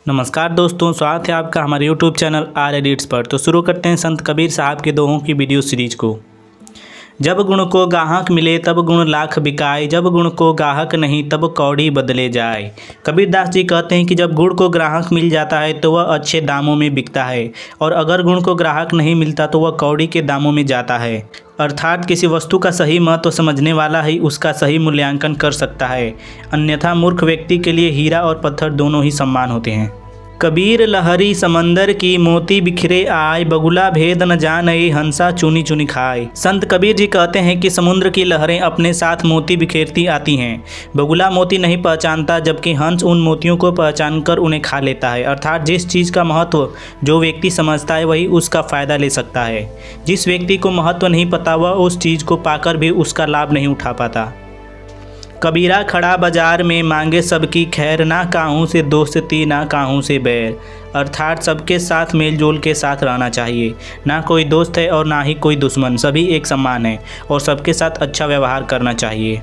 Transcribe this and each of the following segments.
नमस्कार दोस्तों, स्वागत है आपका हमारे YouTube चैनल आर एडिट्स पर। तो शुरू करते हैं संत कबीर साहब के दोहों की वीडियो सीरीज को। जब गुण को गाहक मिले तब गुण लाख बिकाए, जब गुण को गाहक नहीं तब कौड़ी बदले जाए। कबीरदास जी कहते हैं कि जब गुण को ग्राहक मिल जाता है तो वह अच्छे दामों में बिकता है, और अगर गुण को ग्राहक नहीं मिलता तो वह कौड़ी के दामों में जाता है। अर्थात किसी वस्तु का सही महत्व समझने वाला ही उसका सही मूल्यांकन कर सकता है, अन्यथा मूर्ख व्यक्ति के लिए हीरा और पत्थर दोनों ही समान होते हैं। कबीर लहरी समंदर की मोती बिखरे आए, बगुला भेद न जाने हंसा चुनी चुनी खाए। संत कबीर जी कहते हैं कि समुद्र की लहरें अपने साथ मोती बिखेरती आती हैं। बगुला मोती नहीं पहचानता, जबकि हंस उन मोतियों को पहचानकर उन्हें खा लेता है। अर्थात जिस चीज़ का महत्व जो व्यक्ति समझता है वही उसका फ़ायदा ले सकता है। जिस व्यक्ति को महत्व नहीं पता वह उस चीज़ को पाकर भी उसका लाभ नहीं उठा पाता। कबीरा खड़ा बाजार में मांगे सबकी खैर, ना काहूँ से दोस्ती ना काहूँ से बैर। अर्थात सबके साथ मेलजोल के साथ रहना चाहिए। ना कोई दोस्त है और ना ही कोई दुश्मन, सभी एक समान है और सबके साथ अच्छा व्यवहार करना चाहिए।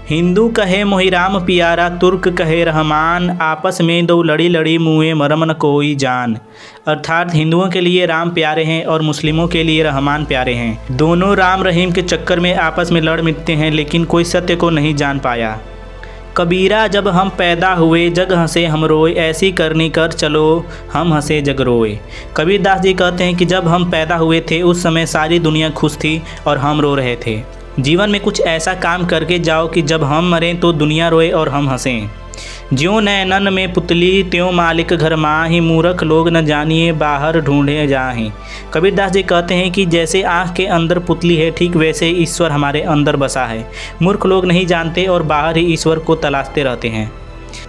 हिंदू कहे मोहिराम पियारा, तुर्क कहे रहमान, आपस में दो लड़ी लड़ी मुँहे मरम न कोई जान। अर्थात हिंदुओं के लिए राम प्यारे हैं और मुस्लिमों के लिए रहमान प्यारे हैं। दोनों राम रहीम के चक्कर में आपस में लड़ मिटते हैं, लेकिन कोई सत्य को नहीं जान पाया। कबीरा जब हम पैदा हुए जग हंसे हम रोए, ऐसी करनी कर चलो हम हंसे जग रोए। कबीरदास जी कहते हैं कि जब हम पैदा हुए थे उस समय सारी दुनिया खुश थी और हम रो रहे थे। जीवन में कुछ ऐसा काम करके जाओ कि जब हम मरें तो दुनिया रोए और हम हंसें। ज्यों नैनन में पुतली त्यों मालिक घर माही, मूर्ख लोग न जानिए बाहर ढूंढे जाहीं। कबीरदास जी कहते हैं कि जैसे आँख के अंदर पुतली है, ठीक वैसे ईश्वर हमारे अंदर बसा है। मूर्ख लोग नहीं जानते और बाहर ही ईश्वर को तलाशते रहते हैं।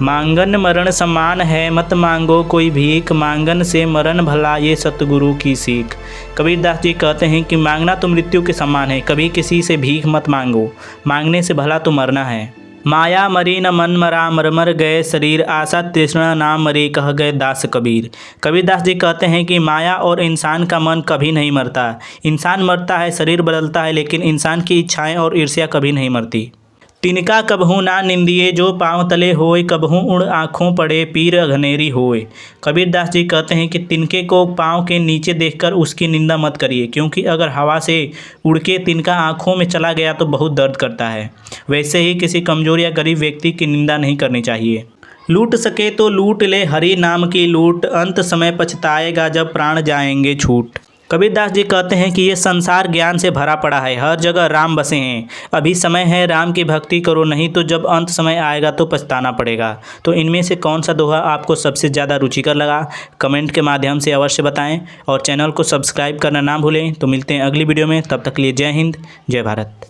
मांगन मरण समान है मत मांगो कोई भीख, मांगन से मरण भला ये सतगुरु की सीख। कबीरदास जी कहते हैं कि मांगना तो मृत्यु के समान है, कभी किसी से भीख मत मांगो, मांगने से भला तो मरना है। माया मरी न मन मरा, मर मर गए शरीर, आशा तृष्णा ना मरी कह गए दास कबीर। कबीरदास जी कहते हैं कि माया और इंसान का मन कभी नहीं मरता। इंसान मरता है, शरीर बदलता है, लेकिन इंसान की इच्छाएं और ईर्ष्या कभी नहीं मरती। तिनका कबहू ना निंदिए जो पाँव तले होए, कबहू उड़ आँखों पड़े पीर घनेरी होए। कबीरदास जी कहते हैं कि तिनके को पाँव के नीचे देखकर उसकी निंदा मत करिए, क्योंकि अगर हवा से उड़ के तिनका आँखों में चला गया तो बहुत दर्द करता है। वैसे ही किसी कमज़ोर या गरीब व्यक्ति की निंदा नहीं करनी चाहिए। लूट सके तो लूट ले हरि नाम की लूट, अंत समय पछताएगा जब प्राण जाएंगे छूट। कबीरदास जी कहते हैं कि ये संसार ज्ञान से भरा पड़ा है, हर जगह राम बसे हैं। अभी समय है राम की भक्ति करो, नहीं तो जब अंत समय आएगा तो पछताना पड़ेगा। तो इनमें से कौन सा दोहा आपको सबसे ज़्यादा रुचिकर लगा, कमेंट के माध्यम से अवश्य बताएं और चैनल को सब्सक्राइब करना ना भूलें। तो मिलते हैं अगली वीडियो में, तब तक के लिए जय हिंद, जय भारत।